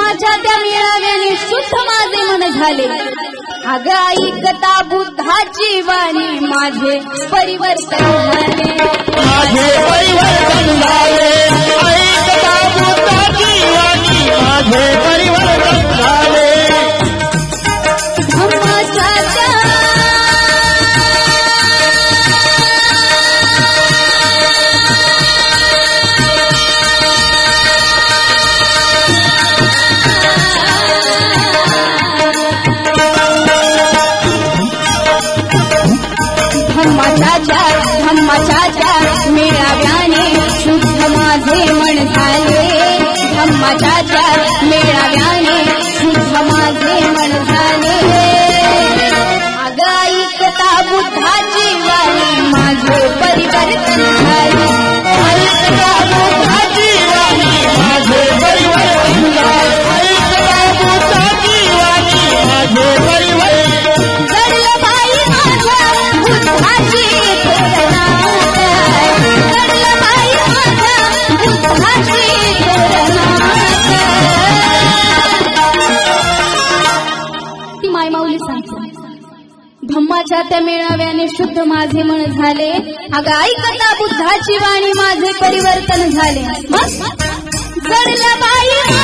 धम्माच्या त्या मेळाव्याने शुद्ध माझे मन झाले अग ऐकता बुद्धाची वाणी माझे परिवर्तन झाले माझे परिवर्तन झाले ऐकता बुद्धाची वाणी माझे परिवर्तन झाले धम्माच्या त्या धम्माच्या मेळाव्याने शुद्ध माझे मन झाले धम्माच्या मेळाव्याने शुद्ध माझे मन झाले अग ऐकता बुद्धाची वाणी माझे परिवर्तन झाले ऐकता बुद्धाची वाणी माझे परिवर्तन झाले ऐकता बुद्धाची वाणी माझे परिवर्तन घडलं बाई माझ्या बुद्धाची ती मायमाऊली सांगते धम्माच्या त्या मेळाव्याने शुद्ध माझे मन झाले अगं ऐकता बुद्धाची वाणी माझे परिवर्तन झाले मग घडलं बाई